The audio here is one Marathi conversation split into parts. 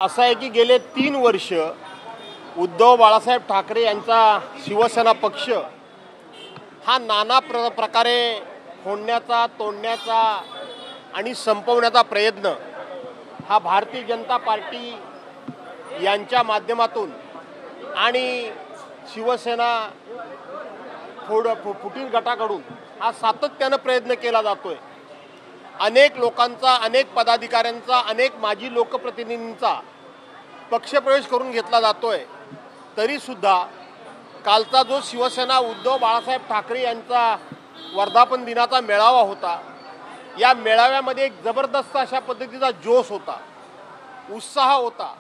असं आहे की गेले 3 वर्ष उद्धव बाळासाहेब ठाकरे यांचा शिवसेना पक्ष हा नाना प्रकारे फोडण्याचा, तोडण्याचा आणि संपवण्याचा प्रयत्न हा भारतीय जनता पार्टी यांच्या माध्यमातून आणि शिवसेना फुटीर गटाकडून हा सातत्याने प्रयत्न केला जातोय। अनेक लोकांचा, अनेक पदाधिकाऱ्यांचा, अनेक माजी लोकप्रतिनिधींचा पक्षप्रवेश करून घेतला जातोय। तरी सुद्धा कालचा जो शिवसेना उद्धव बाळासाहेब ठाकरे यांचा वर्धापन दिनाचा मेळावा होता, या मेळाव्यामध्ये एक जबरदस्त अशा पद्धतीचा जोश होता, उत्साह होता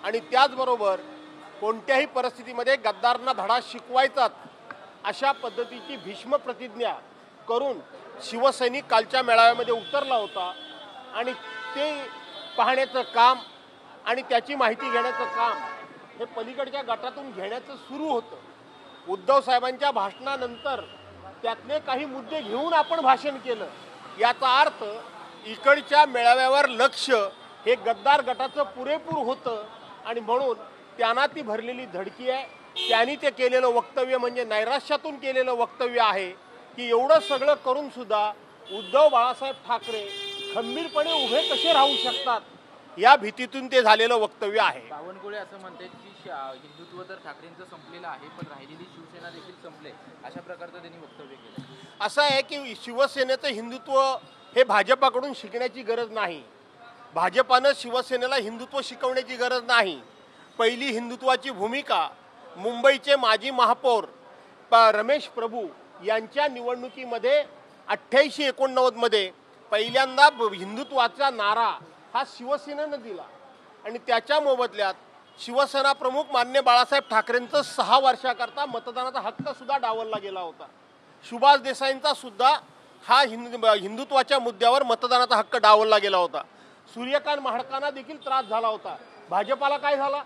आणि त्याचबरोबर कोणत्याही परिस्थितीमध्ये गद्दारांना धडा शिकवायचाच अशा पद्धतीची भीष्म प्रतिज्ञा करून शिवसैनिक कालच्या मेळाव्यामध्ये उतरला होता आणि ते पाहण्याचं काम आणि त्याची माहिती घेण्याचं काम हे पलीकडच्या गटातून घेण्याचं सुरू होतं। उद्धव साहेबांच्या भाषणानंतर त्यातले काही मुद्दे घेऊन आपण भाषण केलं, याचा अर्थ इकडच्या मेळाव्यावर लक्ष हे गद्दार गटाचं पुरेपूर होतं आणि म्हणून त्यांना ती भरलेली धडकी आहे। त्यांनी ते केलेलं वक्तव्य म्हणजे नैराश्यातून केलेलं वक्तव्य आहे की एवढं सगळं करून सुद्धा उद्धव बाळासाहेब ठाकरे खंबीरपणे उभे कसे राहू शकतात, या भीतीतून ते झालेलं वक्तव्य आहे। बावनकुळे असं म्हणतात की हिंदुत्व तर ठाकरेंचं संपलेलं आहे, पण राहिलेली शिवसेना देखील संपले, अशा प्रकारचं त्यांनी वक्तव्य केलं। असं आहे की शिवसेनेचं हिंदुत्व हे भाजपाकडून शिकण्याची गरज नाही, भाजपानं शिवसेनेला हिंदुत्व शिकवण्याची गरज नाही। पहिली हिंदुत्वाची भूमिका मुंबईचे माजी महापौर रमेश प्रभू यांच्या निवडणुकीमध्ये 88-89 मध्ये पहिल्यांदा हिंदुत्वाचा नारा हा शिवसेनेनं दिला आणि त्याच्या मोबदल्यात शिवसेना प्रमुख मान्य बाळासाहेब ठाकरेंचं 6 वर्षाकरता मतदानाचा हक्क सुद्धा डावलला गेला होता। सुभाष देसाईंचा सुद्धा हा हिंदुत्वाच्या मुद्द्यावर मतदानाचा हक्क डावलला गेला होता। सूर्यकांत महाडकांना देखील त्रास झाला होता। भाजपाला काय झाला?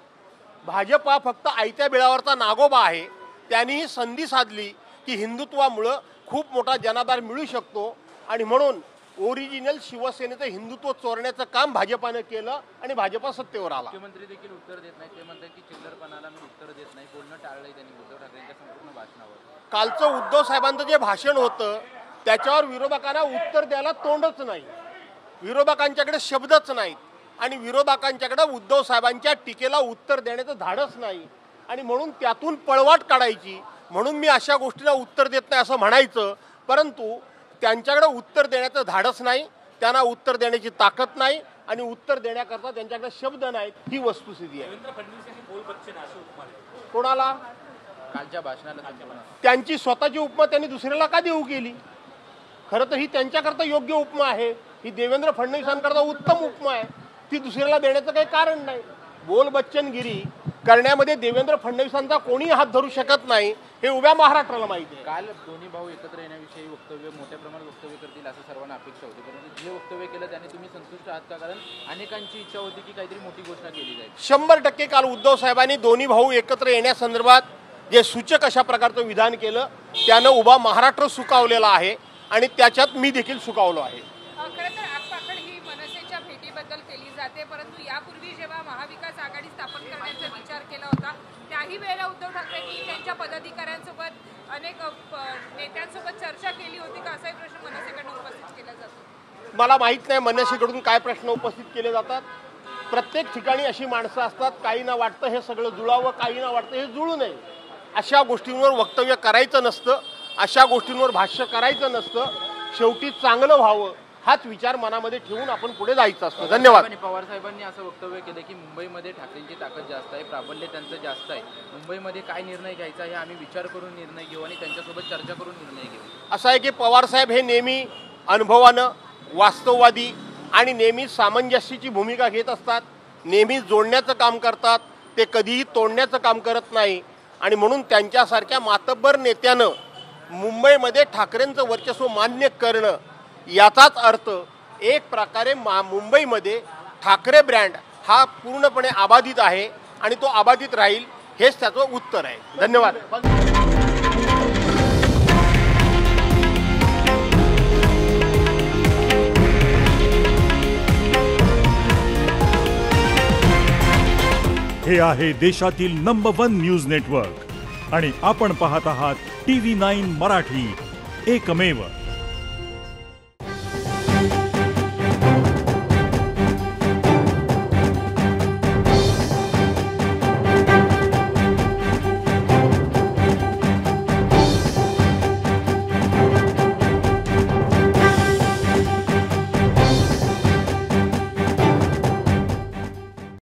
भाजपा फक्त आयत्या बिळावरचा नागोबा आहे। त्यांनी ही संधी साधली की हिंदुत्वामुळं खूप मोठा जनाधार मिळू शकतो आणि म्हणून ओरिजिनल शिवसेनेचं हिंदुत्व चोरण्याचं काम भाजपानं केलं आणि भाजपा सत्तेवर आला। मुख्यमंत्री देखील उत्तर देत नाही, ते म्हणतात की चिल्लरपणाला मी उत्तर देत नाही, बोलणं टाळलंय त्यांनी उद्धव ठाकरेंच्या संपूर्ण भाषणावर। कालचं उद्धव साहेबांचं जे भाषण होतं त्याच्यावर विरोधकांना उत्तर द्यायला तोंडच नाही, विरोधकांच्याकडे शब्दच नाहीत आणि विरोधकांच्याकडे उद्धव साहेबांच्या टीकेला उत्तर देण्याचं धाडस नाही आणि म्हणून त्यातून पळवाट काढायची, म्हणून मी अशा गोष्टीला उत्तर देत नाही असं म्हणायचं, परंतु त्यांच्याकडे उत्तर देण्याचं धाडस नाही, त्यांना उत्तर देण्याची ताकद नाही आणि उत्तर देण्याकरता त्यांच्याकडे शब्द नाहीत, ही वस्तुस्थिती आहे। कोणाला? कालच्या भाषणाला त्यांची स्वतःची उपमा त्यांनी दुसऱ्याला का देऊ केली? खरं तर ही त्यांच्याकरता योग्य उपमा आहे, ही देवेंद्र फडणवीसांकरता उत्तम उपमा आहे, ती दुसऱ्याला देण्याचं काही कारण नाही। बोल बच्चनगिरी करण्यामध्ये देवेंद्र फडणवीसांचा कोणी हात धरू शकत नाही, हे उभ्या महाराष्ट्राला माहिती आहे। काल दोन्ही भाऊ एकत्र येण्याविषयी वक्तव्य मोठ्या प्रमाणात वक्तव्य करतील असं सर्वांना अपेक्षा होती, परंतु जे वक्तव्य केलं त्याने तुम्ही संतुष्ट आहात का? कारण अनेकांची इच्छा होती की काहीतरी मोठी घोषणा केली जाईल। 100% काल उद्धव साहेबांनी दोन्ही भाऊ एकत्र येण्यासंदर्भात जे सूचक अशा प्रकारचं विधान केलं त्यानं उभा महाराष्ट्र सुकावलेला आहे आणि त्याच्यात मी देखील सुकावलो आहे। खरं तर आगपाखड ही मनसेच्या भेटीबद्दल केली जाते, परंतु यापूर्वी जेव्हा महाविकास आघाडी स्थापन करण्याचा विचार केला होता त्याही वेळेला उद्धव ठाकरेंनी त्यांच्या पदाधिकाऱ्यांसोबत अनेक नेत्यांसोबत चर्चा केली होती का, असाही प्रश्न मनसेकडून उपस्थित केला जातो? मला माहीत नाही मनसेकडून काय प्रश्न उपस्थित केले जातात। प्रत्येक ठिकाणी अशी माणसं असतात, काहींना वाटतं हे सगळं जुळावं, काहींना वाटतं हे जुळू नये, अशा गोष्टींवर वक्तव्य करायचं नसतं, अशा गोष्टींवर भाष्य करायचं नसतं। शेवटी चांगलं व्हावं हाच विचार मनामध्ये ठेवून आपण पुढे जायचं असतं। धन्यवाद। पवार साहेबांनी असं वक्तव्य केलं की मुंबईमध्ये ठाकरेंची ताकद जास्त आहे, प्राबल्य त्यांचं जास्त आहे, मुंबईमध्ये काय निर्णय घ्यायचा हे आम्ही विचार करून निर्णय घेऊ आणि त्यांच्यासोबत चर्चा करून निर्णय घेऊ। असं आहे की पवार साहेब हे नेहमी अनुभवानं, वास्तववादी आणि नेहमी सामंजस्याची भूमिका घेत असतात, नेहमी जोडण्याचं काम करतात, ते कधीही तोडण्याचं काम करत नाही आणि म्हणून त्यांच्यासारख्या मातब्बर नेत्यानं मुंबईमध्ये ठाकरेंचं वर्चस्व मान्य करणं याचाच अर्थ एक प्रकारे मुंबईमध्ये ठाकरे ब्रँड हा पूर्णपणे अबाधित आहे आणि तो अबाधित राहील, हेच त्याचं उत्तर आहे। धन्यवाद। हे आहे देशातील नंबर 1 न्यूज नेटवर्क आणि आपण पाहत आहात TV9 मराठी, एकमेव.